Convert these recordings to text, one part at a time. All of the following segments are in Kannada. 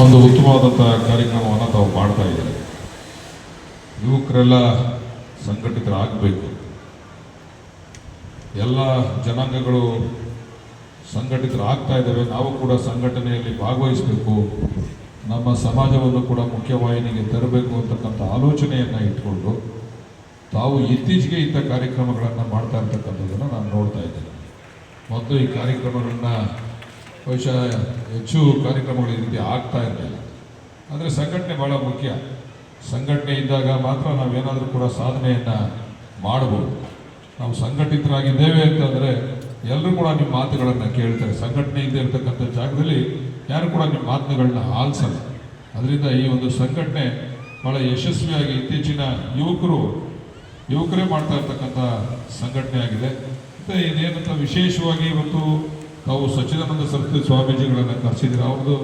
ಒಂದು ಉತ್ತಮವಾದಂಥ ಕಾರ್ಯಕ್ರಮವನ್ನು ತಾವು ಮಾಡ್ತಾ ಇದ್ದಾರೆ. ಯುವಕರೆಲ್ಲ ಸಂಘಟಿತರಾಗಬೇಕು, ಎಲ್ಲ ಜನಾಂಗಗಳು ಸಂಘಟಿತರಾಗ್ತಾ ಇದ್ದಾವೆ. ನಾವು ಕೂಡ ಸಂಘಟನೆಯಲ್ಲಿ ಭಾಗವಹಿಸಬೇಕು, ನಮ್ಮ ಸಮಾಜವನ್ನು ಕೂಡ ಮುಖ್ಯವಾಹಿನಿಗೆ ತರಬೇಕು ಅಂತಕ್ಕಂಥ ಆಲೋಚನೆಯನ್ನು ಇಟ್ಕೊಂಡು ತಾವು ಇತ್ತೀಚೆಗೆ ಇಂಥ ಕಾರ್ಯಕ್ರಮಗಳನ್ನು ಮಾಡ್ತಾ ಇರ್ತಕ್ಕಂಥದ್ದನ್ನು ನಾನು ನೋಡ್ತಾ ಇದ್ದೇನೆ. ಮತ್ತು ಈ ಕಾರ್ಯಕ್ರಮಗಳನ್ನ ಬಹುಶಃ ಹೆಚ್ಚು ಕಾರ್ಯಕ್ರಮಗಳು ಈ ರೀತಿ ಆಗ್ತಾ ಇರಲಿಲ್ಲ. ಅಂದರೆ ಸಂಘಟನೆ ಭಾಳ ಮುಖ್ಯ. ಸಂಘಟನೆ ಇದ್ದಾಗ ಮಾತ್ರ ನಾವೇನಾದರೂ ಕೂಡ ಸಾಧನೆಯನ್ನು ಮಾಡ್ಬೋದು. ನಾವು ಸಂಘಟಿತರಾಗಿದ್ದೇವೆ ಅಂತಂದರೆ ಎಲ್ಲರೂ ಕೂಡ ನಿಮ್ಮ ಮಾತುಗಳನ್ನು ಕೇಳ್ತಾರೆ. ಸಂಘಟನೆ ಇದ್ದೇ ಇರತಕ್ಕಂಥ ಜಾಗದಲ್ಲಿ ಯಾರು ಕೂಡ ನಿಮ್ಮ ಮಾತುಗಳನ್ನ ಆಲಿಸಲ್ಲ. ಅದರಿಂದ ಈ ಒಂದು ಸಂಘಟನೆ ಭಾಳ ಯಶಸ್ವಿಯಾಗಿ ಇತ್ತೀಚಿನ ಯುವಕರೇ ಮಾಡ್ತಾ ಇರ್ತಕ್ಕಂಥ ಸಂಘಟನೆ ಆಗಿದೆ. ಮತ್ತು ಇದೇನಂತ ವಿಶೇಷವಾಗಿ ಇವತ್ತು ತಾವು ಸಚ್ಚಿದಾನಂದ ಸರಸ್ವತಿ ಸ್ವಾಮೀಜಿಗಳನ್ನು ಕರೆಸಿದ್ದೀರ. ಅವ್ರದ್ದು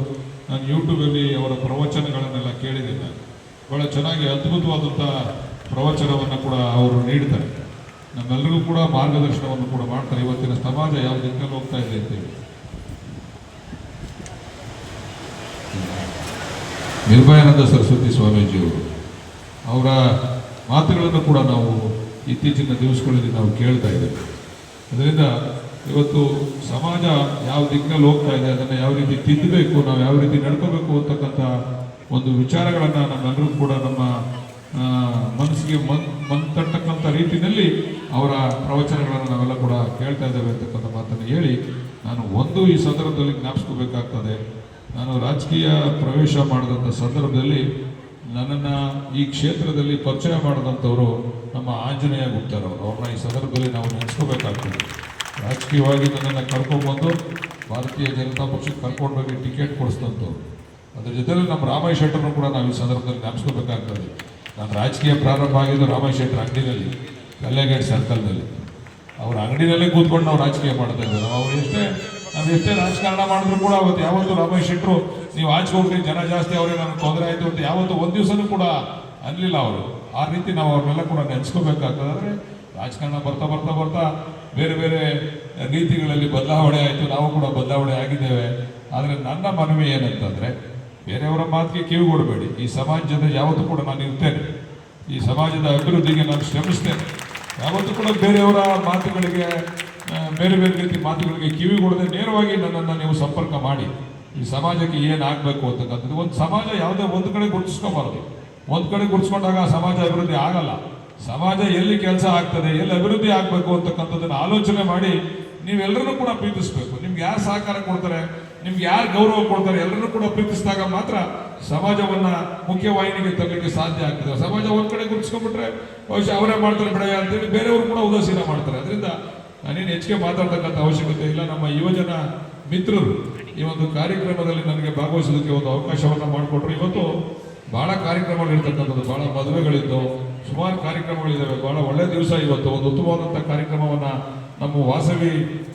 ನಾನು ಯೂಟ್ಯೂಬಲ್ಲಿ ಅವರ ಪ್ರವಚನಗಳನ್ನೆಲ್ಲ ಕೇಳಿದ್ದೇನೆ. ಭಾಳ ಚೆನ್ನಾಗಿ ಅದ್ಭುತವಾದಂಥ ಪ್ರವಚನವನ್ನು ಕೂಡ ಅವರು ನೀಡ್ತಾರೆ. ನಮ್ಮೆಲ್ಲರಿಗೂ ಕೂಡ ಮಾರ್ಗದರ್ಶನವನ್ನು ಕೂಡ ಮಾಡ್ತಾರೆ. ಇವತ್ತಿನ ಸಮಾಜ ಯಾವ ದಿಕ್ಕಲ್ಲಿ ಹೋಗ್ತಾ ಇದೆ ಅಂತೇಳಿ ನಿರ್ಭಯಾನಂದ ಸರಸ್ವತಿ ಸ್ವಾಮೀಜಿಯವರು ಅವರ ಮಾತುಗಳನ್ನು ಕೂಡ ನಾವು ಇತ್ತೀಚಿನ ದಿವಸಗಳಲ್ಲಿ ನಾವು ಕೇಳ್ತಾ ಇದ್ದೇವೆ. ಅದರಿಂದ ಇವತ್ತು ಸಮಾಜ ಯಾವ ದಿಕ್ಕಿನಲ್ಲಿ ಹೋಗ್ತಾ ಇದೆ, ಅದನ್ನು ಯಾವ ರೀತಿ ತಿದ್ದಬೇಕು, ನಾವು ಯಾವ ರೀತಿ ನಡ್ಕೋಬೇಕು ಅಂತಕ್ಕಂಥ ಒಂದು ವಿಚಾರಗಳನ್ನು ನಮ್ಮೆಲ್ಲರೂ ಕೂಡ ನಮ್ಮ ಮನಸ್ಸಿಗೆ ತಟ್ಟಕ್ಕಂಥ ರೀತಿಯಲ್ಲಿ ಅವರ ಪ್ರವಚನಗಳನ್ನು ನಾವೆಲ್ಲ ಕೂಡ ಕೇಳ್ತಾ ಇದ್ದೇವೆ ಅಂತಕ್ಕಂಥ ಮಾತನ್ನು ಹೇಳಿ ನಾನು ಈ ಸಂದರ್ಭದಲ್ಲಿ ಜ್ಞಾಪಿಸ್ಕೋಬೇಕಾಗ್ತದೆ. ನಾನು ರಾಜಕೀಯ ಪ್ರವೇಶ ಮಾಡಿದಂಥ ಸಂದರ್ಭದಲ್ಲಿ ನನ್ನನ್ನು ಈ ಕ್ಷೇತ್ರದಲ್ಲಿ ಪರಿಚಯ ಮಾಡಿದಂಥವರು ನಮ್ಮ ಆಂಜನೇಯ ಗುಪ್ತರವರು. ಅವ್ರನ್ನ ಈ ಸಂದರ್ಭದಲ್ಲಿ ನಾವು ನೆನೆಸ್ಕೋಬೇಕಾಗ್ತದೆ. ರಾಜಕೀಯವಾಗಿ ನನ್ನನ್ನು ಕರ್ಕೊಂಡ್ಬಂದು ಭಾರತೀಯ ಜನತಾ ಪಕ್ಷಕ್ಕೆ ಕರ್ಕೊಂಡೋಗಿ ಟಿಕೆಟ್ ಕೊಡಿಸಿದಂಥವ್ರು. ಅದ್ರ ಜೊತೆಯಲ್ಲಿ ನಮ್ಮ ರಾಮಯ್ಯ ಶೆಟ್ಟರನ್ನು ಕೂಡ ನಾವು ಈ ಸಂದರ್ಭದಲ್ಲಿ ನೆನೆಸ್ಕೋಬೇಕಾಗ್ತದೆ. ನಾನು ರಾಜಕೀಯ ಪ್ರಾರಂಭ ಆಗಿದ್ದು ರಾಮಯ್ಯ ಶೆಟ್ಟರ್ ಅಂಗಡಿನಲ್ಲಿ, ಕಲ್ಲೇಗೇಟ್ ಸರ್ಕಲ್ನಲ್ಲಿ. ಅವ್ರ ಅಂಗಡಿನಲ್ಲೇ ಕೂತ್ಕೊಂಡು ನಾವು ರಾಜಕೀಯ ಮಾಡ್ತಾ ಇದ್ದೇವೆ. ನಾವು ಎಷ್ಟೇ ರಾಜಕಾರಣ ಮಾಡಿದ್ರು ಕೂಡ ಅವತ್ತು ಯಾವತ್ತು ರಾಮಯ್ಯ ಶೆಟ್ಟರು ನೀವು ಆಚೆ ಹೋಗ್ರಿ, ಜನ ಜಾಸ್ತಿ ಅವರೇ ನನಗೆ ತೊಂದರೆ ಆಯಿತು ಅಂತ ಯಾವತ್ತು ಒಂದು ದಿವಸನೂ ಕೂಡ ಅನ್ನಲಿಲ್ಲ ಅವರು. ಆ ರೀತಿ ನಾವು ಅವ್ರನ್ನೆಲ್ಲ ಕೂಡ ನೆನೆಸ್ಕೋಬೇಕಾಗ್ತದೆ. ಅಂದರೆ ರಾಜಕಾರಣ ಬರ್ತಾ ಬರ್ತಾ ಬರ್ತಾ ಬೇರೆ ಬೇರೆ ರೀತಿಗಳಲ್ಲಿ ಬದಲಾವಣೆ ಆಯಿತು, ನಾವು ಕೂಡ ಬದಲಾವಣೆ ಆಗಿದ್ದೇವೆ. ಆದರೆ ನನ್ನ ಮನವಿ ಏನಂತಂದರೆ, ಬೇರೆಯವರ ಮಾತಿಗೆ ಕಿವಿಗೊಡಬೇಡಿ. ಈ ಸಮಾಜದ ಯಾವತ್ತೂ ಕೂಡ ನಾನು ಇರ್ತೇನೆ, ಈ ಸಮಾಜದ ಅಭಿವೃದ್ಧಿಗೆ ನಾನು ಶ್ರಮಿಸ್ತೇನೆ. ಯಾವತ್ತೂ ಕೂಡ ಬೇರೆಯವರ ಮಾತುಗಳಿಗೆ, ಬೇರೆ ಬೇರೆ ರೀತಿ ಮಾತುಗಳಿಗೆ ಕಿವಿಗೊಡದೆ ನೇರವಾಗಿ ನನ್ನನ್ನು ನೀವು ಸಂಪರ್ಕ ಮಾಡಿ. ಈ ಸಮಾಜಕ್ಕೆ ಏನಾಗಬೇಕು ಅಂತಕ್ಕಂಥದ್ದು, ಒಂದು ಸಮಾಜ ಯಾವುದೇ ಒಂದು ಕಡೆ ಗುರುತಿಸ್ಕೋಬಾರ್ದು. ಒಂದು ಕಡೆ ಗುರುತಿಸ್ಕೊಂಡಾಗ ಸಮಾಜ ಅಭಿವೃದ್ಧಿ ಆಗಲ್ಲ. ಸಮಾಜ ಎಲ್ಲಿ ಕೆಲಸ ಆಗ್ತದೆ, ಎಲ್ಲಿ ಅಭಿವೃದ್ಧಿ ಆಗಬೇಕು ಅಂತಕ್ಕಂಥದ್ದನ್ನು ಆಲೋಚನೆ ಮಾಡಿ ನೀವೆಲ್ಲರನ್ನೂ ಕೂಡ ಪ್ರೀತಿಸಬೇಕು. ನಿಮ್ಗೆ ಯಾರು ಸಹಕಾರ ಕೊಡ್ತಾರೆ, ನಿಮ್ಗೆ ಯಾರು ಗೌರವ ಕೊಡ್ತಾರೆ, ಎಲ್ಲರನ್ನೂ ಕೂಡ ಪ್ರೀತಿಸಿದಾಗ ಮಾತ್ರ ಸಮಾಜವನ್ನು ಮುಖ್ಯವಾಹಿನಿಗೆ ತರಲಿಕ್ಕೆ ಸಾಧ್ಯ ಆಗ್ತದೆ. ಸಮಾಜ ಒಂದು ಕಡೆ ಗುರುತಿಸ್ಕೊಂಡ್ಬಿಟ್ರೆ ಬಹುಶಃ ಅವರೇ ಮಾಡ್ತಾರೆ ಬಿಡ ಅಂತೇಳಿ ಬೇರೆಯವರು ಕೂಡ ಉದಾಸೀನ ಮಾಡ್ತಾರೆ. ಅದರಿಂದ ನಾನೇನು ಹೆಚ್ಚಿಗೆ ಮಾತಾಡ್ತಕ್ಕಂಥ ಅವಶ್ಯಕತೆ ಇಲ್ಲ. ನಮ್ಮ ಯುವಜನ ಮಿತ್ರರು ಈ ಒಂದು ಕಾರ್ಯಕ್ರಮದಲ್ಲಿ ನನಗೆ ಭಾಗವಹಿಸೋದಕ್ಕೆ ಒಂದು ಅವಕಾಶವನ್ನು ಮಾಡಿಕೊಟ್ರು. ಇವತ್ತು ಭಾಳ ಕಾರ್ಯಕ್ರಮಗಳಿರ್ತಕ್ಕಂಥದ್ದು, ಭಾಳ ಮದುವೆಗಳಿದ್ದು, ಸುಮಾರು ಕಾರ್ಯಕ್ರಮಗಳಿದ್ದಾವೆ. ಭಾಳ ಒಳ್ಳೆಯ ದಿವಸ ಇವತ್ತು. ಒಂದು ಉತ್ತಮವಾದಂಥ ಕಾರ್ಯಕ್ರಮವನ್ನು ನಮ್ಮ ವಾಸವಿ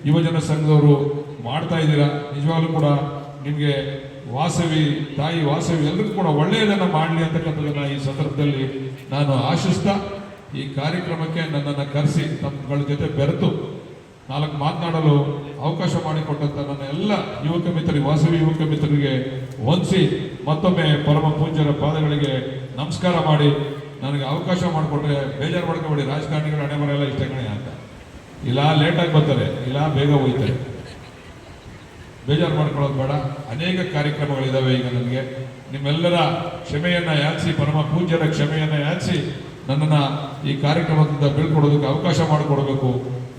ಯುವಜನ ಸಂಘದವರು ಮಾಡ್ತಾ ಇದ್ದೀರಾ. ನಿಜವಾಗ್ಲೂ ಕೂಡ ನಿಮಗೆ ತಾಯಿ ವಾಸವಿ ಎಲ್ಲರಿಗೂ ಕೂಡ ಒಳ್ಳೆಯದನ್ನು ಮಾಡಲಿ ಅಂತಕ್ಕಂಥದ್ದನ್ನು ಈ ಸಂದರ್ಭದಲ್ಲಿ ನಾನು ಆಶಿಸ್ತಾ, ಈ ಕಾರ್ಯಕ್ರಮಕ್ಕೆ ನನ್ನನ್ನು ಕರೆಸಿ ತಮ್ಮಗಳ ಜೊತೆ ಬೆರೆತು ನಾಲ್ಕು ಮಾತನಾಡಲು ಅವಕಾಶ ಮಾಡಿಕೊಟ್ಟಂಥ ನನ್ನ ಎಲ್ಲ ಯುವಕ ಮಿತ್ರರಿಗೆ, ವಾಸವಿ ಯುವಕ ಮಿತ್ರರಿಗೆ ವಂದಿಸಿ ಮತ್ತೊಮ್ಮೆ ಪರಮ ಪೂಜ್ಯರ ಪಾದಗಳಿಗೆ ನಮಸ್ಕಾರ ಮಾಡಿ ನನಗೆ ಅವಕಾಶ ಮಾಡಿಕೊಟ್ರೆ ಬೇಜಾರು ಮಾಡ್ಕೊಬೇಡಿ. ರಾಜಕಾರಣಿಗಳು ಹಣೆ ಬರೆಲ್ಲ ಇಷ್ಟ ಕಣೆ ಅಂತ, ಇಲ್ಲ ಲೇಟಾಗಿ ಬರ್ತಾರೆ, ಇಲ್ಲ ಬೇಗ ಹೋಗ್ತಾರೆ. ಬೇಜಾರು ಮಾಡ್ಕೊಳ್ಳೋದು ಬೇಡ. ಅನೇಕ ಕಾರ್ಯಕ್ರಮಗಳಿದ್ದಾವೆ. ಈಗ ನನಗೆ ನಿಮ್ಮೆಲ್ಲರ ಕ್ಷಮೆಯನ್ನು ಯಾಚಿಸಿ, ಪರಮ ಪೂಜ್ಯರ ಕ್ಷಮೆಯನ್ನು ಯಾಚಿಸಿ ನನ್ನನ್ನು ಈ ಕಾರ್ಯಕ್ರಮದಿಂದ ಬೀಳ್ಕೊಡೋದಕ್ಕೆ ಅವಕಾಶ ಮಾಡಿಕೊಡ್ಬೇಕು.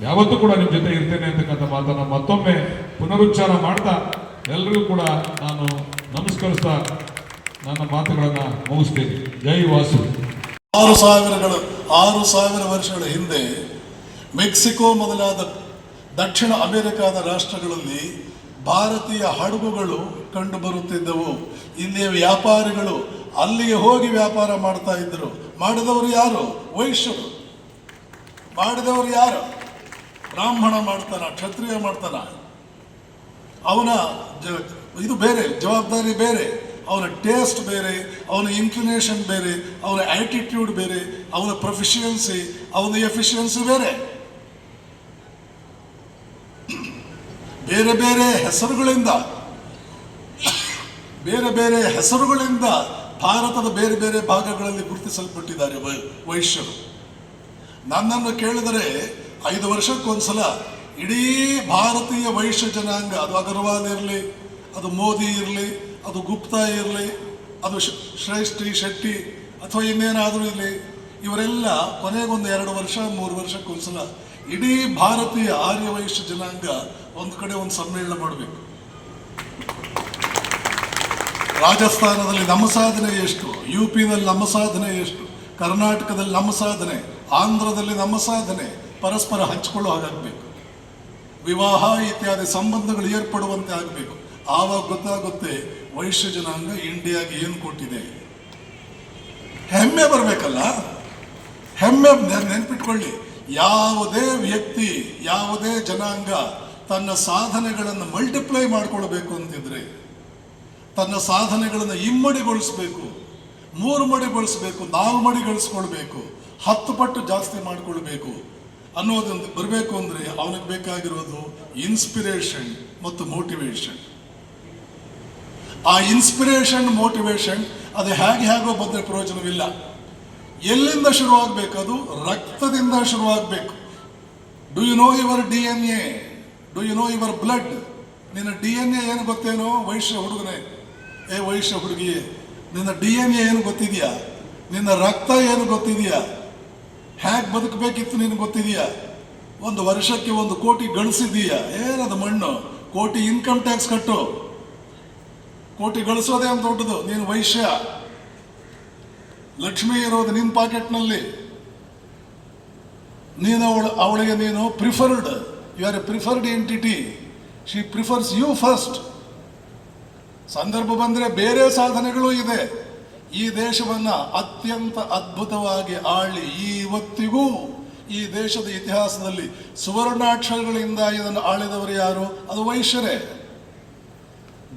ಯಾವತ್ತೂ ಕೂಡ ನಿಮ್ಮ ಜೊತೆ ಇರ್ತೇನೆ ಅಂತಕ್ಕಂಥ ಮಾತನ್ನು ಮತ್ತೊಮ್ಮೆ ಪುನರುಚ್ಚಾರ ಮಾಡ್ತಾ ಎಲ್ಲರಿಗೂ ಕೂಡ ನಾನು ನಮಸ್ಕರಿಸ್ತಾ ನನ್ನ ಮಾತುಗಳನ್ನು ಮುಗಿಸ್ತೀನಿ. ಜೈ ವಾಸು. 6,000 ವರ್ಷಗಳ ಹಿಂದೆ ಮೆಕ್ಸಿಕೋ ಮೊದಲಾದ ದಕ್ಷಿಣ ಅಮೆರಿಕಾದ ರಾಷ್ಟ್ರಗಳಲ್ಲಿ ಭಾರತೀಯ ಹಡಗುಗಳು ಕಂಡು ಬರುತ್ತಿದ್ದವು. ಇಲ್ಲಿಯ ವ್ಯಾಪಾರಿಗಳು ಅಲ್ಲಿಗೆ ಹೋಗಿ ವ್ಯಾಪಾರ ಮಾಡ್ತಾ ಇದ್ದರು. ಮಾಡಿದವರು ಯಾರು? ವೈಶ್ಯರು. ಮಾಡಿದವರು ಯಾರು? ಬ್ರಾಹ್ಮಣ ಮಾಡ್ತಾನ, ಕ್ಷತ್ರಿಯ ಮಾಡ್ತಾನ. ಅವನ ಇದು ಬೇರೆ, ಜವಾಬ್ದಾರಿ ಬೇರೆ, ಅವನ ಟೇಸ್ಟ್ ಬೇರೆ, ಅವನ ಇನ್ಕ್ಲಿನೇಷನ್ ಬೇರೆ, ಅವನ ಆಟಿಟ್ಯೂಡ್ ಬೇರೆ, ಅವನ ಪ್ರೊಫಿಷಿಯನ್ಸಿ, ಅವನ ಎಫಿಷಿಯನ್ಸಿ ಬೇರೆ. ಬೇರೆ ಬೇರೆ ಹೆಸರುಗಳಿಂದ ಬೇರೆ ಬೇರೆ ಹೆಸರುಗಳಿಂದ ಭಾರತದ ಬೇರೆ ಬೇರೆ ಭಾಗಗಳಲ್ಲಿ ಗುರುತಿಸಲ್ಪಟ್ಟಿದ್ದಾರೆ ವೈಶ್ಯರು. ನನ್ನನ್ನು ಕೇಳಿದರೆ 5 ವರ್ಷಕ್ಕೊಂದ್ಸಲ ಇಡೀ ಭಾರತೀಯ ವೈಶ್ಯ ಜನಾಂಗ, ಅದು ಅಗರ್ವಾಲ್ ಇರಲಿ, ಅದು ಮೋದಿ ಇರಲಿ, ಅದು ಗುಪ್ತಾ ಇರಲಿ, ಅದು ಶ್ರೇಷ್ಠಿ ಶೆಟ್ಟಿ ಅಥವಾ ಇನ್ನೇನಾದರೂ ಇರಲಿ, ಇವರೆಲ್ಲ ಕೊನೆಗೊಂದು 2 ವರ್ಷ 3 ವರ್ಷಕ್ಕೊಂದ್ಸಲ ಇಡೀ ಭಾರತೀಯ ಆರ್ಯ ವೈಶ್ಯ ಜನಾಂಗ ಒಂದು ಕಡೆ ಒಂದು ಸಮ್ಮೇಳನ ಮಾಡಬೇಕು. ರಾಜಸ್ಥಾನದಲ್ಲಿ ನಮ್ಮ ಸಾಧನೆ ಎಷ್ಟು, UPನಲ್ಲಿ ನಮ್ಮ ಸಾಧನೆ ಎಷ್ಟು, ಕರ್ನಾಟಕದಲ್ಲಿ ನಮ್ಮ ಸಾಧನೆ, ಆಂಧ್ರದಲ್ಲಿ ನಮ್ಮ ಸಾಧನೆ ಪರಸ್ಪರ ಹಂಚಿಕೊಳ್ಳೋ ಹಾಗಾಗಬೇಕು. ವಿವಾಹ ಇತ್ಯಾದಿ ಸಂಬಂಧಗಳು ಏರ್ಪಡುವಂತೆ ಆಗಬೇಕು. ಆವಾಗ ಗೊತ್ತಾಗುತ್ತೆ ವೈಶ್ಯ ಜನಾಂಗ ಇಂಡಿಯಾಗೆ ಏನು ಕೊಟ್ಟಿದೆ. ಹೆಮ್ಮೆ ಬರಬೇಕಲ್ಲ, ಹೆಮ್ಮೆ ನೆನ್ಪಿಟ್ಕೊಳ್ಳಿ. ಯಾವುದೇ ವ್ಯಕ್ತಿ, ಯಾವುದೇ ಜನಾಂಗ ತನ್ನ ಸಾಧನೆಗಳನ್ನು ಮಲ್ಟಿಪ್ಲೈ ಮಾಡ್ಕೊಳ್ಬೇಕು ಅಂತಿದ್ರೆ, ತನ್ನ ಸಾಧನೆಗಳನ್ನು ಇಮ್ಮಡಿಗೊಳಿಸ್ಬೇಕು, 3 ಮಡಿಗೊಳಿಸ್ಬೇಕು, 4 ಮಡಿಗೊಳಿಸ್ಕೊಳ್ಬೇಕು, 10 ಪಟ್ಟು ಜಾಸ್ತಿ ಮಾಡಿಕೊಳ್ಬೇಕು ಅನ್ನೋದೊಂದು ಬರಬೇಕು ಅಂದರೆ ಅವನಿಗೆ ಬೇಕಾಗಿರೋದು ಇನ್ಸ್ಪಿರೇಷನ್ ಮತ್ತು ಮೋಟಿವೇಶನ್. ಆ ಇನ್ಸ್ಪಿರೇಷನ್ ಮೋಟಿವೇಶನ್ ಅದು ಹೇಗೋ ಬಂದರೆ ಪ್ರಯೋಜನವಿಲ್ಲ. ಎಲ್ಲಿಂದ ಶುರುವಾಗಬೇಕು? ಅದು ರಕ್ತದಿಂದ ಶುರುವಾಗಬೇಕು. Do you know your DNA? Do you know your blood? ನಿನ್ನ DNA ಏನು ಗೊತ್ತೇನೋ ವೈಶ್ಯ ಹುಡುಗನೇ, ವೈಶ್ಯ ಹುಡುಗಿಯೇ, ನಿನ್ನ DNA ಏನು ಗೊತ್ತಿದೆಯಾ? ನಿನ್ನ ರಕ್ತ ಏನು ಗೊತ್ತಿದೆಯಾ? ಹೇಗೆ ಬದುಕಬೇಕಿತ್ತು ನಿನಗೆ ಗೊತ್ತಿದೆಯಾ? ಒಂದು ವರ್ಷಕ್ಕೆ 1 ಕೋಟಿ ಗಳಿಸಿದೀಯಾ? ಏನದು ಮಣ್ಣು? ಕೋಟಿ ಇನ್ಕಮ್ ಟ್ಯಾಕ್ಸ್ ಕಟ್ಟು. ಕೋಟಿ ಗಳಿಸೋದೇ ಒಂದು ದೊಡ್ಡದು. ನೀನು ವೈಶ್ಯ, ಲಕ್ಷ್ಮಿ ಇರೋದು ನಿನ್ನ ಪಾಕೆಟ್ನಲ್ಲಿ. ನೀನು ಅವಳಿಗೆ ನೀನು preferred, you are a preferred entity. She prefers you first. ಸಂದರ್ಭ ಬಂದರೆ ಬೇರೆ ಸಾಧನೆಗಳು ಇದೆ. ಈ ದೇಶವನ್ನು ಅತ್ಯಂತ ಅದ್ಭುತವಾಗಿ ಆಳಿ ಇವತ್ತಿಗೂ ಈ ದೇಶದ ಇತಿಹಾಸದಲ್ಲಿ ಸುವರ್ಣಾಕ್ಷರಗಳಿಂದ ಇದನ್ನು ಆಳಿದವರು ಯಾರು? ಅದು ವೈಶ್ಯರೇ.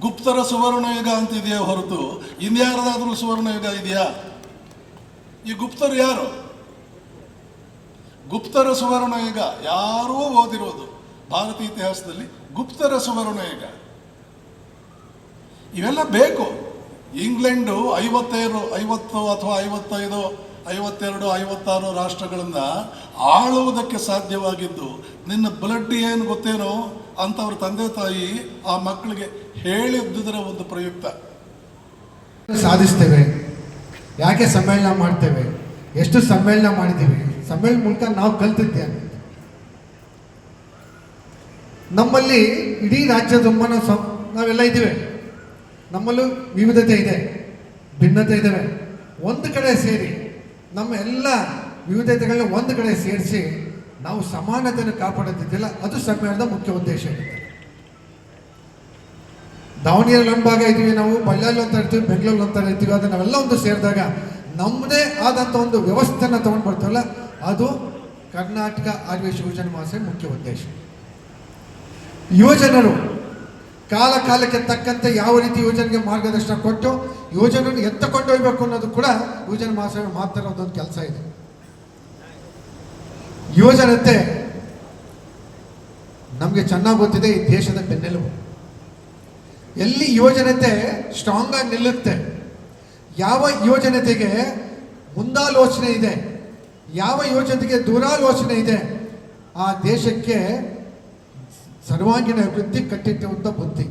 ಗುಪ್ತರ ಸುವರ್ಣಯುಗ ಅಂತಿದೆಯಾ ಹೊರತು ಇನ್ಯಾರದಾದ್ರೂ ಸುವರ್ಣಯುಗ ಇದೆಯಾ? ಈ ಗುಪ್ತರು ಯಾರು? ಗುಪ್ತರ ಸುವರ್ಣಯುಗ ಯಾರೂ ಓದಿರೋದು ಭಾರತೀಯ ಇತಿಹಾಸದಲ್ಲಿ ಗುಪ್ತರ ಸುವರ್ಣಯುಗ. ಇವೆಲ್ಲ ಬೇಕು. ಇಂಗ್ಲೆಂಡು 50 ಅಥವಾ 55, 52, 56 ರಾಷ್ಟ್ರಗಳನ್ನು ಆಳುವುದಕ್ಕೆ ಸಾಧ್ಯವಾಗಿದ್ದು ನಿನ್ನ ಬ್ಲಡ್ ಏನು ಗೊತ್ತೇನೋ ಅಂತವ್ರ ತಂದೆ ತಾಯಿ ಆ ಮಕ್ಕಳಿಗೆ ಹೇಳಿದ್ದುದರ ಒಂದು ಪ್ರಯುಕ್ತ. ಸಾಧಿಸ್ತೇವೆ, ಯಾಕೆ ಸಮ್ಮೇಳನ ಮಾಡ್ತೇವೆ, ಎಷ್ಟು ಸಮ್ಮೇಳನ ಮಾಡಿದ್ದೀವಿ, ಸಮ್ಮೇಳನ ಮೂಲಕ ನಾವು ಕಲ್ತಿದ್ದೇವೆ. ನಮ್ಮಲ್ಲಿ ಇಡೀ ರಾಜ್ಯದ ನಾವೆಲ್ಲ ಇದ್ದೀವಿ. ನಮ್ಮಲ್ಲೂ ವಿವಿಧತೆ ಇದೆ, ಭಿನ್ನತೆ ಇದ್ದಾವೆ. ಒಂದು ಕಡೆ ಸೇರಿ ನಮ್ಮ ಎಲ್ಲ ವಿವಿಧತೆಗಳನ್ನ ಒಂದು ಕಡೆ ಸೇರಿಸಿ ನಾವು ಸಮಾನತೆಯನ್ನು ಕಾಪಾಡುತ್ತಿದ್ದಿಲ್ಲ. ಅದು ಸಮ್ಮೇಳನದ ಮುಖ್ಯ ಉದ್ದೇಶ ಇರುತ್ತೆ. ದಾವಣಗೆರೆಯಲ್ಲಿ ಒಂದು ಭಾಗ ಇದ್ದೀವಿ ನಾವು, ಬಳ್ಳಾರಿ ಅಂತ ಇರ್ತೀವಿ, ಬೆಂಗಳೂರು ಅಂತ ಇರ್ತೀವಿ. ಅದು ನಾವೆಲ್ಲ ಒಂದು ಸೇರಿದಾಗ ನಮ್ಮದೇ ಆದಂಥ ಒಂದು ವ್ಯವಸ್ಥೆಯನ್ನು ತೊಗೊಂಡು ಬರ್ತೀವಲ್ಲ, ಅದು ಕರ್ನಾಟಕ ಆರ್ಯ ಯುವಜನ ಮಹಾಸಭೆ ಮುಖ್ಯ ಉದ್ದೇಶ. ಯುವಜನರು ಕಾಲಕ್ಕೆ ತಕ್ಕಂತೆ ಯಾವ ರೀತಿ ಯುವಜನಿಗೆ ಮಾರ್ಗದರ್ಶನ ಕೊಟ್ಟು ಯುವಜನರನ್ನು ಎತ್ತ ಕೊಂಡೊಯ್ಯಬೇಕು ಅನ್ನೋದು ಕೂಡ ಯುವಜನ ಮಹಾಸಭೆ ಮಾತಾಡೋದೊಂದು ಕೆಲಸ ಇದೆ. ಯುವಜನತೆ ನಮಗೆ ಚೆನ್ನಾಗಿ ಗೊತ್ತಿದೆ, ಈ ದೇಶದ ಬೆನ್ನೆಲುಬು. ಎಲ್ಲಿ ಯುವಜನತೆ ಸ್ಟ್ರಾಂಗ್ ಆಗಿ ನಿಲ್ಲುತ್ತೆ, ಯಾವ ಯುವಜನತೆಗೆ ಮುಂದಾಲೋಚನೆ ಇದೆ, ಯಾವ ಯುವಜನತೆಗೆ ದೂರಾಲೋಚನೆ ಇದೆ, ಆ ದೇಶಕ್ಕೆ ಸರ್ವಾಂಗೀಣ ಅಭಿವೃದ್ಧಿ ಕಟ್ಟಿಟ್ಟುವಂಥ ಬುದ್ಧಿ.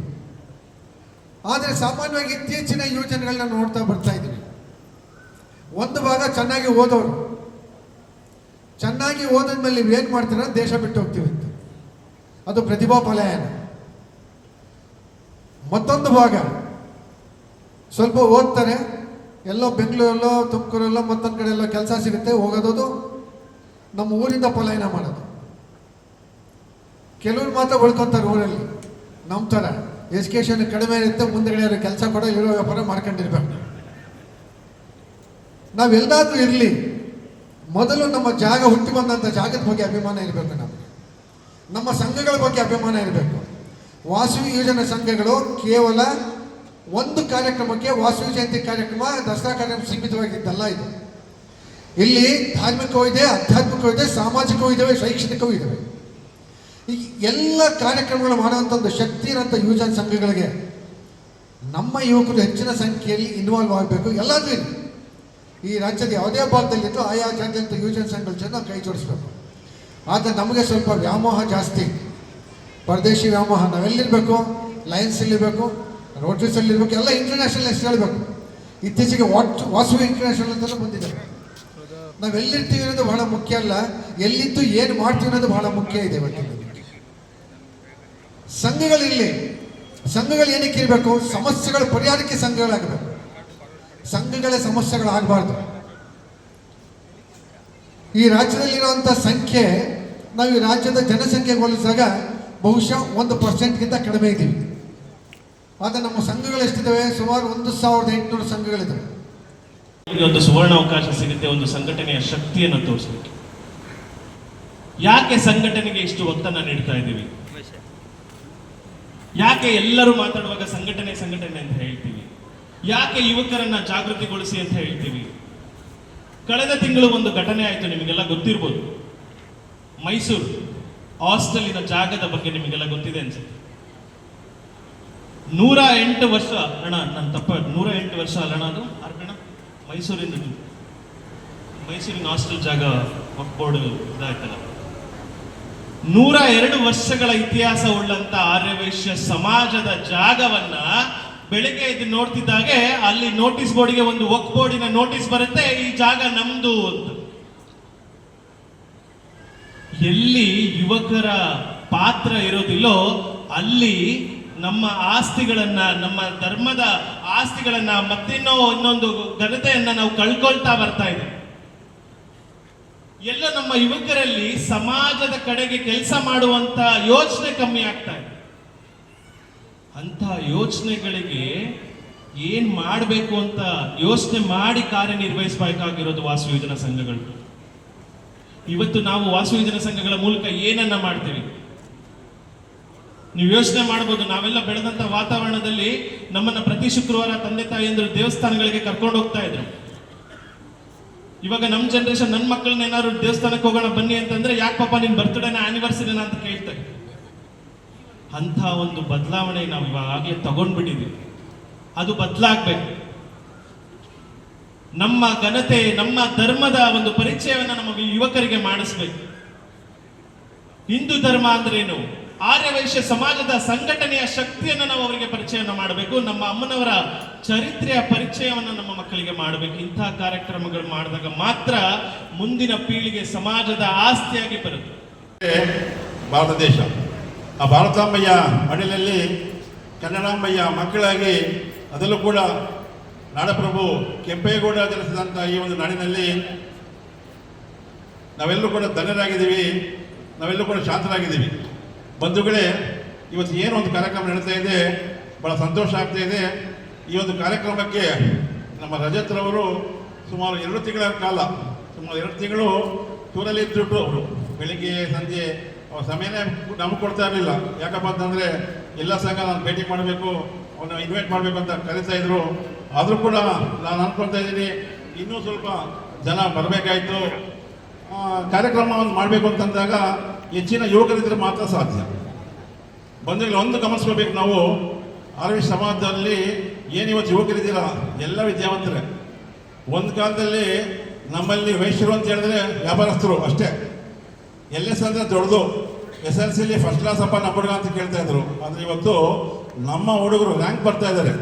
ಆದರೆ ಸಾಮಾನ್ಯವಾಗಿ ಇತ್ತೀಚಿನ ಯೋಜನೆಗಳನ್ನ ನೋಡ್ತಾ ಬರ್ತಾ ಇದ್ದೀವಿ. ಒಂದು ಭಾಗ ಚೆನ್ನಾಗಿ ಓದೋರು, ಚೆನ್ನಾಗಿ ಓದಿದ್ಮೇಲೆ ನೀವು ಏನು ಮಾಡ್ತೀರ, ದೇಶ ಬಿಟ್ಟು ಹೋಗ್ತೀವಿ ಅಂತ, ಅದು ಪ್ರತಿಭಾ ಪಲಾಯನ. ಮತ್ತೊಂದು ಭಾಗ ಸ್ವಲ್ಪ ಓದ್ತಾರೆ, ಎಲ್ಲೋ ಬೆಂಗಳೂರಲ್ಲೋ ತುಮಕೂರಲ್ಲೋ ಮತ್ತೊಂದು ಕಡೆ ಎಲ್ಲೋ ಕೆಲಸ ಸಿಗುತ್ತೆ, ಹೋಗೋದು ನಮ್ಮ ಊರಿಂದ ಪಲಾಯನ ಮಾಡೋದು. ಕೆಲವರು ಮಾತ್ರ ಉಳ್ಕೊತಾರೆ ಊರಲ್ಲಿ. ನಮ್ಮ ಥರ ಎಜುಕೇಷನ್ ಕಡಿಮೆ ಇರುತ್ತೆ, ಮುಂದೆಗಡೆ ಕೆಲಸ ಕೊಡೋ ಇರೋ ವ್ಯಾಪಾರ ಮಾಡ್ಕೊಂಡಿರ್ಬೇಕು. ನಾವೆಲ್ಲಾದ್ರೂ ಇರಲಿ, ಮೊದಲು ನಮ್ಮ ಜಾಗ ಹುಟ್ಟಿ ಬಂದಂಥ ಜಾಗದ ಬಗ್ಗೆ ಅಭಿಮಾನ ಇರಬೇಕು. ನಮ್ಮ ಸಂಘಗಳ ಬಗ್ಗೆ ಅಭಿಮಾನ ಇರಬೇಕು. ವಾಸವಿ ಯೋಜನಾ ಸಂಘಗಳು ಕೇವಲ ಒಂದು ಕಾರ್ಯಕ್ರಮಕ್ಕೆ, ವಾಸವಿ ಜಯಂತಿ ಕಾರ್ಯಕ್ರಮ, ದಸರಾ ಕಾರ್ಯಕ್ರಮ ಸೀಮಿತವಾಗಿದ್ದಲ್ಲ. ಇದು ಇಲ್ಲಿ ಧಾರ್ಮಿಕವೂ ಇದೆ, ಆಧ್ಯಾತ್ಮಿಕವೂ ಇದೆ, ಸಾಮಾಜಿಕವೂ ಇದ್ದಾವೆ, ಶೈಕ್ಷಣಿಕವೂ ಇದ್ದಾವೆ. ಈ ಎಲ್ಲ ಕಾರ್ಯಕ್ರಮಗಳು ಮಾಡುವಂಥ ಒಂದು ಶಕ್ತಿ ಇರೋಂಥ ಯುವಜನ ಸಂಘಗಳಿಗೆ ನಮ್ಮ ಯುವಕರು ಹೆಚ್ಚಿನ ಸಂಖ್ಯೆಯಲ್ಲಿ ಇನ್ವಾಲ್ವ್ ಆಗಬೇಕು. ಎಲ್ಲಾದ್ರೂ ಇರಲಿ, ಈ ರಾಜ್ಯದ ಯಾವುದೇ ಭಾಗದಲ್ಲಿದ್ದು ಆಯಾ ಜಾತ್ಯಂತ ಯುವಜನ ಸಂಘಗಳ ಜೊತೆ ನಾವು ಕೈ ಜೋಡಿಸ್ಬೇಕು. ಆದರೆ ನಮಗೆ ಸ್ವಲ್ಪ ವ್ಯಾಮೋಹ ಜಾಸ್ತಿ, ಪರದೇಶಿ ವ್ಯಾಮೋಹ. ನಾವೆಲ್ಲಿರಬೇಕು, ಲಯನ್ಸಲ್ಲಿರಬೇಕು, ರೋಟ್ರೀಸಲ್ಲಿರಬೇಕು, ಎಲ್ಲ ಇಂಟರ್ನ್ಯಾಷನಲ್ ಹೆಸರು ಹೇಳಬೇಕು. ಇತ್ತೀಚೆಗೆ ವಾಸವಿ ಇಂಟರ್ನ್ಯಾಷನಲ್ ಅಂತಲೂ ಬಂದಿದೆ. ನಾವೆಲ್ಲಿರ್ತೀವಿ ಅನ್ನೋದು ಬಹಳ ಮುಖ್ಯ ಅಲ್ಲ, ಎಲ್ಲಿದ್ದು ಏನು ಮಾಡ್ತೀವಿ ಅನ್ನೋದು ಬಹಳ ಮುಖ್ಯ ಇದೆ. ಇವತ್ತಿನ ಸಂಘಗಳಿರಲಿ. ಸಂಘಗಳು ಏನಕ್ಕೆ ಇರಬೇಕು? ಸಮಸ್ಯೆಗಳ ಪರಿಹಾರಕ್ಕೆ ಸಂಘಗಳಾಗಬೇಕು. ಸಂಘಗಳ ಸಮಸ್ಯೆಗಳಾಗಬಾರ್ದು. ಈ ರಾಜ್ಯದಲ್ಲಿರುವಂಥ ಸಂಖ್ಯೆ ನಾವು ಈ ರಾಜ್ಯದ ಜನಸಂಖ್ಯೆಗೆ ಹೋಲಿಸಿದಾಗ ಬಹುಶಃ 1% ಕಡಿಮೆ ಇದ್ದೀವಿ. ಆದರೆ ನಮ್ಮ ಸಂಘಗಳು ಎಷ್ಟಿದ್ದಾವೆ? ಸುಮಾರು 1800 ಸಂಘಗಳಿದ್ದಾವೆ. ಒಂದು ಸುವರ್ಣ ಅವಕಾಶ ಸಿಗುತ್ತೆ ಒಂದು ಸಂಘಟನೆಯ ಶಕ್ತಿಯನ್ನು ತೋರಿಸಲಿಕ್ಕೆ. ಯಾಕೆ ಸಂಘಟನೆಗೆ ಇಷ್ಟು ಒತ್ತನ್ನು ನೀಡ್ತಾ ಇದ್ದೀವಿ? ಯಾಕೆ ಎಲ್ಲರೂ ಮಾತಾಡುವಾಗ ಸಂಘಟನೆ ಅಂತ ಹೇಳ್ತೀವಿ? ಯಾಕೆ ಯುವಕರನ್ನ ಜಾಗೃತಿಗೊಳಿಸಿ ಅಂತ ಹೇಳ್ತೀವಿ? ಕಳೆದ ತಿಂಗಳು ಒಂದು ಘಟನೆ ಆಯಿತು, ನಿಮಗೆಲ್ಲ ಗೊತ್ತಿರ್ಬೋದು. ಮೈಸೂರು ಹಾಸ್ಟೆಲಿನ ಜಾಗದ ಬಗ್ಗೆ ನಿಮಗೆಲ್ಲ ಗೊತ್ತಿದೆ ಅನ್ಸುತ್ತೆ. 108 ವರ್ಷ ಅಣ್ಣ, ನನ್ನ ತಪ್ಪ, 108 ವರ್ಷ ಅಲ್ಲಣ್ಣ, ಅದು ಅರ್ಕಣ ಮೈಸೂರಿನ ಹಾಸ್ಟೆಲ್ ಜಾಗ ಬೋರ್ಡ್ ಇದಾಯ್ತಲ್ಲ. 102 ವರ್ಷಗಳ ಇತಿಹಾಸ ಉಳ್ಳಂತ ಆರ್ಯವೈಶ್ಯ ಸಮಾಜದ ಜಾಗವನ್ನ ಬೆಳಗ್ಗೆ ಇದು ನೋಡ್ತಿದ್ದಾಗೆ ಅಲ್ಲಿ ನೋಟಿಸ್ ಬೋರ್ಡ್ಗೆ ಒಂದು ವಕ್ ಬೋರ್ಡಿನ ನೋಟಿಸ್ ಬರುತ್ತೆ, ಈ ಜಾಗ ನಮ್ದು ಅಂತ. ಎಲ್ಲಿ ಯುವಕರ ಪಾತ್ರ ಇರೋದಿಲ್ಲೋ ಅಲ್ಲಿ ನಮ್ಮ ಆಸ್ತಿಗಳನ್ನ, ನಮ್ಮ ಧರ್ಮದ ಆಸ್ತಿಗಳನ್ನ, ಇನ್ನೊಂದು ಘನತೆಯನ್ನ ನಾವು ಕಳ್ಕೊಳ್ತಾ ಬರ್ತಾ ಇದ್ದೀವಿ. ಎಲ್ಲ ನಮ್ಮ ಯುವಕರಲ್ಲಿ ಸಮಾಜದ ಕಡೆಗೆ ಕೆಲಸ ಮಾಡುವಂತ ಯೋಚನೆ ಕಮ್ಮಿ ಆಗ್ತಾ ಇದೆ. ಅಂತ ಯೋಚನೆಗಳಿಗೆ ಏನ್ ಮಾಡಬೇಕು ಅಂತ ಯೋಚನೆ ಮಾಡಿ ಕಾರ್ಯನಿರ್ವಹಿಸಬೇಕಾಗಿರೋದು ವಾಸವಿ ಯೋಜನಾ ಸಂಘಗಳು. ಇವತ್ತು ನಾವು ವಾಸವಿ ಯೋಜನಾ ಸಂಘಗಳ ಮೂಲಕ ಏನನ್ನ ಮಾಡ್ತೀವಿ? ನೀವು ಯೋಚನೆ ಮಾಡಬಹುದು. ನಾವೆಲ್ಲ ಬೆಳೆದಂತ ವಾತಾವರಣದಲ್ಲಿ ನಮ್ಮನ್ನ ಪ್ರತಿ ಶುಕ್ರವಾರ ತಂದೆ ತಾಯಿಯಂದ್ರು ದೇವಸ್ಥಾನಗಳಿಗೆ ಕರ್ಕೊಂಡು ಹೋಗ್ತಾ ಇದ್ರು. ಇವಾಗ ನಮ್ಮ ಜನರೇಷನ್, ನನ್ನ ಮಕ್ಕಳನ್ನ ಏನಾದ್ರು ದೇವಸ್ಥಾನಕ್ಕೆ ಹೋಗೋಣ ಬನ್ನಿ ಅಂತಂದ್ರೆ, ಯಾಕೆ ಪಾಪ ನಿನ್ ಬರ್ತ್ಡೇನ ಆನಿವರ್ಸರಿನ ಅಂತ ಕೇಳ್ತಾರೆ. ಅಂತ ಒಂದು ಬದಲಾವಣೆ ನಾವು ಇವಾಗಲೇ ತಗೊಂಡ್ಬಿಟ್ಟಿದ್ದೀವಿ. ಅದು ಬದಲಾಗಬೇಕು. ನಮ್ಮ ಘನತೆ, ನಮ್ಮ ಧರ್ಮದ ಒಂದು ಪರಿಚಯವನ್ನ ನಮ್ಮ ಯುವಕರಿಗೆ ಮಾಡಿಸ್ಬೇಕು. ಹಿಂದೂ ಧರ್ಮ ಅಂದ್ರೇನು, ಆರ್ಯವೈಶ್ಯ ಸಮಾಜದ ಸಂಘಟನೆಯ ಶಕ್ತಿಯನ್ನು ನಾವು ಅವರಿಗೆ ಪರಿಚಯವನ್ನು ಮಾಡಬೇಕು. ನಮ್ಮ ಅಮ್ಮನವರ ಚರಿತ್ರೆಯ ಪರಿಚಯವನ್ನು ನಮ್ಮ ಮಕ್ಕಳಿಗೆ ಮಾಡಬೇಕು. ಇಂತಹ ಕಾರ್ಯಕ್ರಮಗಳು ಮಾಡಿದಾಗ ಮಾತ್ರ ಮುಂದಿನ ಪೀಳಿಗೆ ಸಮಾಜದ ಆಸ್ತಿಯಾಗಿ ಬರುತ್ತೆ. ಭಾರತ ದೇಶ, ಆ ಭಾರತಾಂಬೆಯ ಮಡಿಲಲ್ಲಿ ಕನ್ನಡಾಂಬೆಯ ಮಕ್ಕಳಾಗಿ, ಅದರಲ್ಲೂ ಕೂಡ ನಾಡಪ್ರಭು ಕೆಂಪೇಗೌಡ ಜನಿಸಿದಂಥ ಈ ಒಂದು ನಾಡಿನಲ್ಲಿ ನಾವೆಲ್ಲರೂ ಕೂಡ ಧನ್ಯರಾಗಿದ್ದೀವಿ, ನಾವೆಲ್ಲರೂ ಕೂಡ ಶಾಂತರಾಗಿದ್ದೀವಿ. ಬಂಧುಗಳೇ, ಇವತ್ತು ಏನು ಒಂದು ಕಾರ್ಯಕ್ರಮ ನಡೀತಾ ಇದೆ, ಭಾಳ ಸಂತೋಷ ಆಗ್ತಾ ಇದೆ. ಈ ಒಂದು ಕಾರ್ಯಕ್ರಮಕ್ಕೆ ನಮ್ಮ ರಜತ್ರವರು ಸುಮಾರು 2 ತಿಂಗಳ ಕಾಲ, ಸುಮಾರು 2 ತಿಂಗಳು ಟೂರಲ್ಲಿ ಇದ್ದುಬಿಟ್ಟು ಅವರು ಬೆಳಿಗ್ಗೆ ಸಂಜೆ ಸಮಯನೇ ನಮಗೆ ಕೊಡ್ತಾ ಇರಲಿಲ್ಲ. ಯಾಕಪ್ಪ ಅಂತಂದರೆ ಎಲ್ಲ ಸಂಘ ನಾನು ಭೇಟಿ ಮಾಡಬೇಕು, ಅವನ್ನ ಇನ್ವೈಟ್ ಮಾಡಬೇಕು ಅಂತ ಕರೀತಾ ಇದ್ರು. ಆದರೂ ಕೂಡ ನಾನು ಅಂದ್ಕೊಳ್ತಾ ಇದ್ದೀನಿ, ಇನ್ನೂ ಸ್ವಲ್ಪ ಜನ ಬರಬೇಕಾಯಿತು. ಕಾರ್ಯಕ್ರಮವನ್ನು ಮಾಡಬೇಕು ಅಂತಂದಾಗ ಹೆಚ್ಚಿನ ಯುವಕರಿದ್ರೆ ಮಾತ್ರ ಸಾಧ್ಯ. ಬಂಧುಗಳು, ಒಂದು ಗಮನಿಸ್ಕೋಬೇಕು ನಾವು, ಆರ್ಯವೈಶ್ಯ ಸಮಾಜದಲ್ಲಿ ಏನಿವತ್ತು ಯುವಕರಿದ್ದೀರ ಎಲ್ಲ ವಿದ್ಯಾವಂತರೇ. ಒಂದು ಕಾಲದಲ್ಲಿ ನಮ್ಮಲ್ಲಿ ವೈಶ್ಯರು ಅಂತ ಹೇಳಿದ್ರೆ ವ್ಯಾಪಾರಸ್ಥರು ಅಷ್ಟೇ. LS ಅಂದರೆ ದೊಡ್ಡದು, SLCಲಿ ಫಸ್ಟ್ ಕ್ಲಾಸ್ ಅಪ್ಪ ನಮ್ಮ ಹುಡುಗ ಅಂತ ಕೇಳ್ತಾ ಇದ್ರು. ಆದರೆ ಇವತ್ತು ನಮ್ಮ ಹುಡುಗರು ರ್ಯಾಂಕ್ ಬರ್ತಾ ಇದ್ದಾರೆ.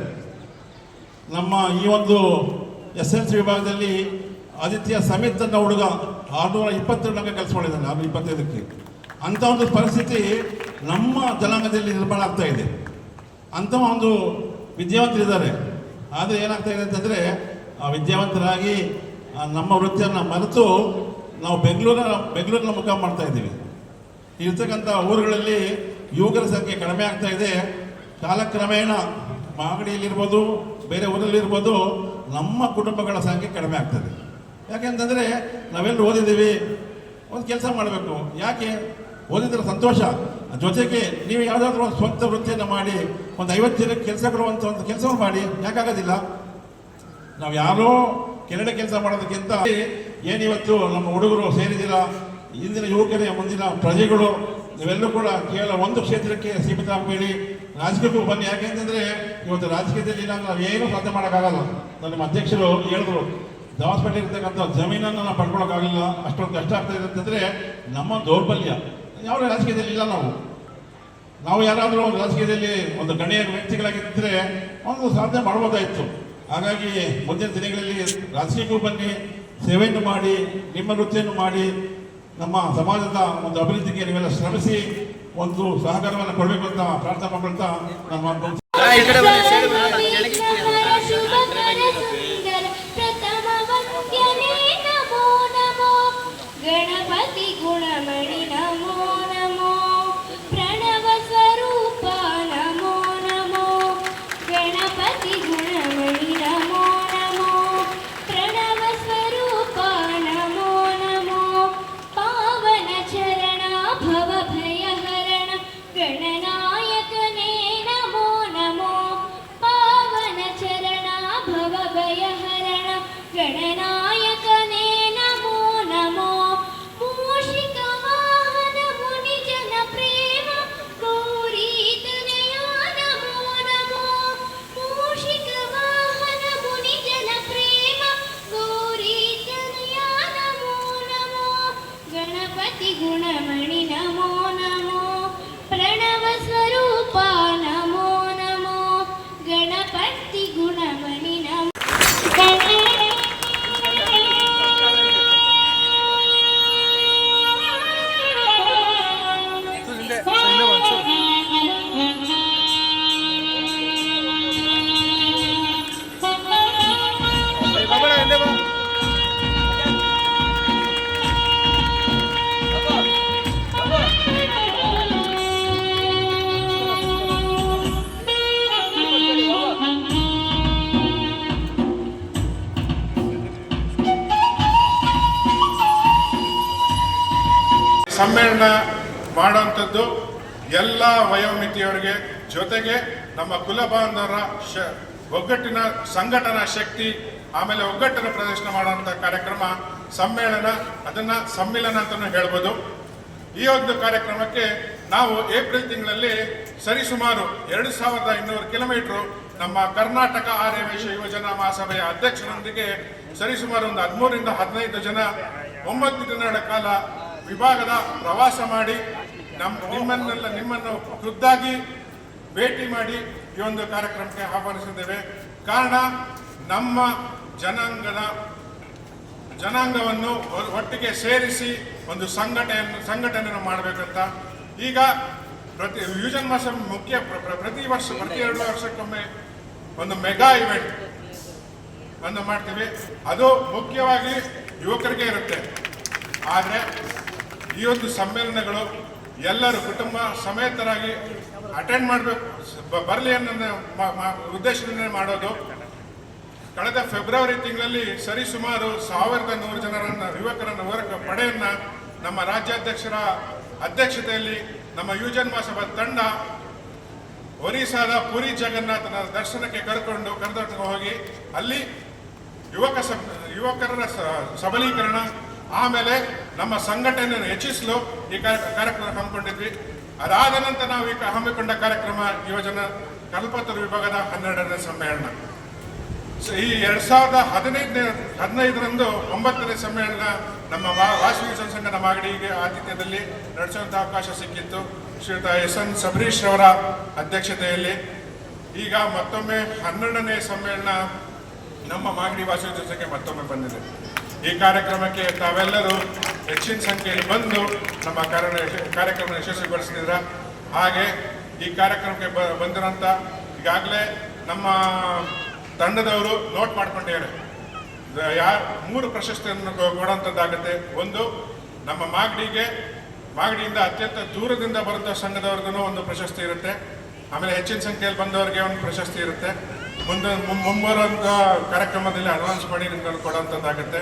ನಮ್ಮ ಈ ಒಂದು SLC ವಿಭಾಗದಲ್ಲಿ ಆದಿತ್ಯ ಸಮಿತ್ ಅನ್ನೋ ಹುಡುಗ 622 ಅಂಕ ಕೆಲಸ ಮಾಡಿದ್ದಾನೆ, 625ಕ್ಕೆ. ಅಂಥ ಒಂದು ಪರಿಸ್ಥಿತಿ ನಮ್ಮ ಜನಾಂಗದಲ್ಲಿ ನಿರ್ಮಾಣ ಆಗ್ತಾ ಇದೆ. ಅಂಥ ಒಂದು ವಿದ್ಯಾವಂತರಿದ್ದಾರೆ. ಆದರೆ ಏನಾಗ್ತಾ ಇದೆ ಅಂತಂದರೆ, ಆ ವಿದ್ಯಾವಂತರಾಗಿ ನಮ್ಮ ವೃತ್ತಿಯನ್ನು ಮರೆತು ನಾವು ಬೆಂಗಳೂರಿನ ಮುಖ ಮಾಡ್ತಾ ಇದ್ದೀವಿ. ಇರ್ತಕ್ಕಂಥ ಊರುಗಳಲ್ಲಿ ಯುವಕರ ಸಂಖ್ಯೆ ಕಡಿಮೆ ಆಗ್ತಾ ಇದೆ. ಕಾಲಕ್ರಮೇಣ ಮಾಗಡಿಯಲ್ಲಿರ್ಬೋದು, ಬೇರೆ ಊರಲ್ಲಿರ್ಬೋದು, ನಮ್ಮ ಕುಟುಂಬಗಳ ಸಂಖ್ಯೆ ಕಡಿಮೆ ಆಗ್ತದೆ. ಯಾಕೆಂತಂದರೆ ನಾವೆಲ್ಲರೂ ಓದಿದ್ದೀವಿ, ಒಂದು ಕೆಲಸ ಮಾಡಬೇಕು. ಯಾಕೆ ಓದಿದ್ರೆ ಸಂತೋಷ, ಜೊತೆಗೆ ನೀವು ಯಾವುದಾದ್ರೂ ಒಂದು ಸ್ವಂತ ವೃತ್ತಿಯನ್ನು ಮಾಡಿ ಒಂದು 50 ಜನಕ್ಕೆ ಕೆಲಸ ಕೊಡುವಂಥ ಒಂದು ಕೆಲಸವನ್ನು ಮಾಡಿ. ಯಾಕಾಗೋದಿಲ್ಲ? ನಾವು ಯಾರೋ ಕೆಳಗಡೆ ಕೆಲಸ ಮಾಡೋದಕ್ಕಿಂತ ಏನಿವತ್ತು ನಮ್ಮ ಹುಡುಗರು ಸೇರಿದಿಲ್ಲ, ಇಂದಿನ ಯುವಕರೇ ಮುಂದಿನ ಪ್ರಜೆಗಳು, ನೀವೆಲ್ಲರೂ ಕೂಡ ಕೇವಲ ಒಂದು ಕ್ಷೇತ್ರಕ್ಕೆ ಸೀಮಿತ ಆಗಬೇಡಿ. ರಾಜಕೀಯಕ್ಕೂ ಬನ್ನಿ. ಯಾಕೆಂತಂದ್ರೆ ಇವತ್ತು ರಾಜಕೀಯದಲ್ಲಿ ಇಲ್ಲ ನಾವು ಏನೂ ಸಾಧ್ಯ ಮಾಡೋಕ್ಕಾಗಲ್ಲ. ನಮ್ಮ ಅಧ್ಯಕ್ಷರು ಹೇಳಿದ್ರು, ದಾವಸ್ಪೇಟೆ ಇರ್ತಕ್ಕಂಥ ಜಮೀನನ್ನು ನಾವು ಪಡ್ಕೊಳಕ್ಕಾಗಲಿಲ್ಲ, ಅಷ್ಟೊಂದು ಕಷ್ಟ ಆಗ್ತಾ ಇದೆ ಅಂತಂದ್ರೆ ನಮ್ಮ ದೌರ್ಬಲ್ಯ. ಯಾವ ರಾಜಕೀಯದಲ್ಲಿ ಇಲ್ಲ ನಾವು ಯಾರಾದರೂ ಒಂದು ರಾಜಕೀಯದಲ್ಲಿ ಒಂದು ಗಣ್ಯ ವ್ಯಕ್ತಿಗಳಾಗಿದ್ದರೆ ಒಂದು ಸಾಧನೆ ಮಾಡ್ಬೋದಾಯಿತು. ಹಾಗಾಗಿ ಮುಂದಿನ ದಿನಗಳಲ್ಲಿ ರಾಜಕೀಯಕ್ಕೂ ಬನ್ನಿ, ಸೇವೆಯನ್ನು ಮಾಡಿ, ನಿಮ್ಮ ವೃತ್ತಿಯನ್ನು ಮಾಡಿ, ನಮ್ಮ ಸಮಾಜದ ಒಂದು ಅಭಿವೃದ್ಧಿಗೆ ನೀವೆಲ್ಲ ಶ್ರಮಿಸಿ ಒಂದು ಸಹಕಾರವನ್ನು ಕೊಡಬೇಕು ಅಂತ ಪ್ರಾರ್ಥನೆ ಮಾಡ್ಕೊಳ್ತಾ ನಮ್ಮ ಗಣಪತಿ ಗುಣಮಣಿ ನಮೋ ನಮೋ, ಪ್ರಣವ ಸ್ವರೂಪ ನಮೋ ನಮೋ, ಗಣಪತಿ ಗುಣಮಣಿ ನಮೋ ನಮೋ, ಪ್ರಣವ ಸ್ವರೂಪ ನಮೋ ನಮೋ, ಪಾವನ ಚರಣ ಭವ ಭಯಹರಣ ಗಣನಾಯಕನೇ ನಮೋ ನಮೋ, ಪಾವನ ಚರಣ ಭವ ಭಯಹರಣ ಗಣನಾಯಕನೇ ನಮೋ ನಮೋ, ಮೂಷಿಕ ವಾಹನ ಮುನಿ ಜನ ಪ್ರೇಮ ಗೌರೀತನಯ ನಮೋ ನಮೋ, ಮೂಷಿಕ ವಾಹನ ಮುನಿ ಜನ ಪ್ರೇಮ ಗೌರೀತನಯ ನಮೋ ನಮೋ, ಗಣಪತಿ ಗುಣಮಣಿ ನಮೋ ನಮೋ, ಪ್ರಣವ ಸ್ವರೂಪ ನಮೋ ನಮೋ, ಗಣಪತಿ ಗುಣಮಣಿ ನಮೋ. ಸಮ್ಮೇಳನ ಮಾಡುವಂಥದ್ದು ಎಲ್ಲ ವಯೋಮಿತಿಯವರಿಗೆ, ಜೊತೆಗೆ ನಮ್ಮ ಕುಲಬಾಂಧವರ ಒಗ್ಗಟ್ಟಿನ ಸಂಘಟನಾ ಶಕ್ತಿ, ಆಮೇಲೆ ಒಗ್ಗಟ್ಟಿನ ಪ್ರದರ್ಶನ ಮಾಡುವಂಥ ಕಾರ್ಯಕ್ರಮ ಸಮ್ಮೇಳನ, ಅದನ್ನು ಸಮ್ಮಿಲನ ಅಂತಲೂ ಹೇಳ್ಬೋದು. ಈ ಒಂದು ಕಾರ್ಯಕ್ರಮಕ್ಕೆ ನಾವು ಏಪ್ರಿಲ್ ತಿಂಗಳಲ್ಲಿ ಸರಿಸುಮಾರು 2200 ಕಿಲೋಮೀಟರ್ ನಮ್ಮ ಕರ್ನಾಟಕ ಆರ್ಯ ವೈಶ್ಯ ಯುವಜನ ಮಹಾಸಭೆಯ ಅಧ್ಯಕ್ಷರೊಂದಿಗೆ ಸರಿಸುಮಾರು ಒಂದು 13 ರಿಂದ 15 ಜನ 9 ದಿನಗಳ ಕಾಲ ವಿಭಾಗದ ಪ್ರವಾಸ ಮಾಡಿ ನಿಮ್ಮನ್ನು ಖುದ್ದಾಗಿ ಭೇಟಿ ಮಾಡಿ ಈ ಒಂದು ಕಾರ್ಯಕ್ರಮಕ್ಕೆ ಆಹ್ವಾನಿಸಿದ್ದೇವೆ. ಕಾರಣ ನಮ್ಮ ಜನಾಂಗವನ್ನು ಒಟ್ಟಿಗೆ ಸೇರಿಸಿ ಒಂದು ಸಂಘಟನೆಯನ್ನು ಮಾಡಬೇಕಂತ. ಈಗ ಯುವಜನ ಮಹಾಸಭೆ ಮುಖ್ಯ ಪ್ರತಿ 2 ವರ್ಷಕ್ಕೊಮ್ಮೆ ಒಂದು ಮೆಗಾ ಇವೆಂಟ್ ಅನ್ನು ಮಾಡ್ತೀವಿ. ಅದು ಮುಖ್ಯವಾಗಿ ಯುವಕರಿಗೆ ಇರುತ್ತೆ. ಆದರೆ ಈ ಒಂದು ಸಮ್ಮೇಳನಗಳು ಎಲ್ಲರೂ ಕುಟುಂಬ ಸಮೇತರಾಗಿ ಅಟೆಂಡ್ ಮಾಡಬೇಕು, ಬರಲಿ ಅನ್ನೋ ಉದ್ದೇಶದಿಂದ ಮಾಡೋದು. ಕಳೆದ ಫೆಬ್ರವರಿ ತಿಂಗಳಲ್ಲಿ ಸರಿಸುಮಾರು 1100 ಜನರನ್ನು ಯುವಕರ ಪಡೆಯನ್ನು ನಮ್ಮ ರಾಜ್ಯಾಧ್ಯಕ್ಷರ ಅಧ್ಯಕ್ಷತೆಯಲ್ಲಿ ನಮ್ಮ ಯುವಜನ ಮಹಾಸಭಾ ತಂಡ ಒರಿಸ್ಸಾದ ಪುರಿ ಜಗನ್ನಾಥನ ದರ್ಶನಕ್ಕೆ ಕರೆದುಕೊಂಡು ಹೋಗಿ ಅಲ್ಲಿ ಯುವಕರ ಸಬಲೀಕರಣ, ಆಮೇಲೆ ನಮ್ಮ ಸಂಘಟನೆಯನ್ನು ಹೆಚ್ಚಿಸಲು ಈ ಕಾರ್ಯಕ್ರಮ ಹಮ್ಮಿಕೊಂಡಿದ್ವಿ. ಅದಾದ ನಂತರ ನಾವು ಈಗ ಹಮ್ಮಿಕೊಂಡ ಕಾರ್ಯಕ್ರಮ ಯುವಜನ ಕಲ್ಪತರು ವಿಭಾಗದ 12ನೇ ಸಮ್ಮೇಳನ. ಈ 2015ರಂದು 9ನೇ ಸಮ್ಮೇಳನ ನಮ್ಮ ವಾಸವಿ ಯುವಜನ ಸಂಘದ ಮಾಗಡಿಗೆ ಆತಿಥ್ಯದಲ್ಲಿ ನಡೆಸುವಂಥ ಅವಕಾಶ ಸಿಕ್ಕಿತ್ತು, ಶ್ರೀಯುತ SN ಸಬರೀಶ್ ಅವರ ಅಧ್ಯಕ್ಷತೆಯಲ್ಲಿ. ಈಗ ಮತ್ತೊಮ್ಮೆ 12ನೇ ಸಮ್ಮೇಳನ ನಮ್ಮ ಮಾಗಡಿ ವಾಸವಿ ಯುವಜನ ಸಂಘಕ್ಕೆ ಮತ್ತೊಮ್ಮೆ ಬಂದಿದೆ. ಈ ಕಾರ್ಯಕ್ರಮಕ್ಕೆ ತಾವೆಲ್ಲರೂ ಹೆಚ್ಚಿನ ಸಂಖ್ಯೆಯಲ್ಲಿ ಬಂದು ನಮ್ಮ ಕಾರ್ಯಕ್ರಮ ಯಶಸ್ವಿಗೊಳಿಸಿದ್ರ. ಹಾಗೆ ಈ ಕಾರ್ಯಕ್ರಮಕ್ಕೆ ಬಂದಿರೋಂಥ ಈಗಾಗಲೇ ನಮ್ಮ ತಂಡದವರು ನೋಟ್ ಮಾಡ್ಕೊಂಡಿದ್ದಾರೆ. 3 ಪ್ರಶಸ್ತಿಯನ್ನು ಕೊಡುವಂಥದ್ದಾಗುತ್ತೆ. ಒಂದು ನಮ್ಮ ಮಾಗಡಿಯಿಂದ ಅತ್ಯಂತ ದೂರದಿಂದ ಬರುವಂಥ ಸಂಘದವ್ರಿಗೂ ಒಂದು ಪ್ರಶಸ್ತಿ ಇರುತ್ತೆ. ಆಮೇಲೆ ಹೆಚ್ಚಿನ ಸಂಖ್ಯೆಯಲ್ಲಿ ಬಂದವರಿಗೆ ಒಂದು ಪ್ರಶಸ್ತಿ ಇರುತ್ತೆ. ಮುಂಬರುವಂಥ ಕಾರ್ಯಕ್ರಮದಲ್ಲಿ ಅಡ್ವಾನ್ಸ್ ಮಾಡಿ ನಿಮ್ಗೆ ಕೊಡುವಂಥದ್ದಾಗುತ್ತೆ.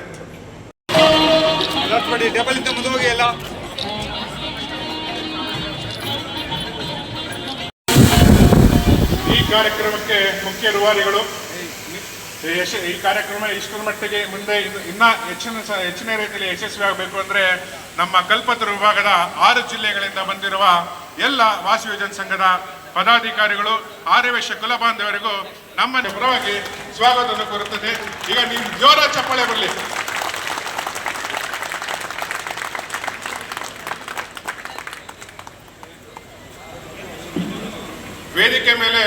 ಈ ಕಾರ್ಯಕ್ರಮಕ್ಕೆ ಮುಖ್ಯ ರೂವಾರಿಗಳು. ಈ ಕಾರ್ಯಕ್ರಮ ಇಷ್ಟರ ಮಟ್ಟಿಗೆ ಮುಂದೆ ಇನ್ನೂ ಹೆಚ್ಚಿನ ರೀತಿಯಲ್ಲಿ ಯಶಸ್ವಿ ಆಗಬೇಕು ಅಂದರೆ ನಮ್ಮ ಕಲ್ಪತರು ವಿಭಾಗದ 6 ಜಿಲ್ಲೆಗಳಿಂದ ಬಂದಿರುವ ಎಲ್ಲ ವಾಸವಿ ಯುವಜನ ಸಂಘದ ಪದಾಧಿಕಾರಿಗಳು ಆರ್ಯವೈಶ್ಯ ಕುಲ ಬಾಂಧವರಿಗೂ ನಮ್ಮ ಪರವಾಗಿ ಸ್ವಾಗತವನ್ನು ಕೋರುತ್ತದೆ. ಈಗ ನೀವು ಜೋರ ಚಪ್ಪಾಳೆ ಬರಲಿ. ವೇದಿಕೆ ಮೇಲೆ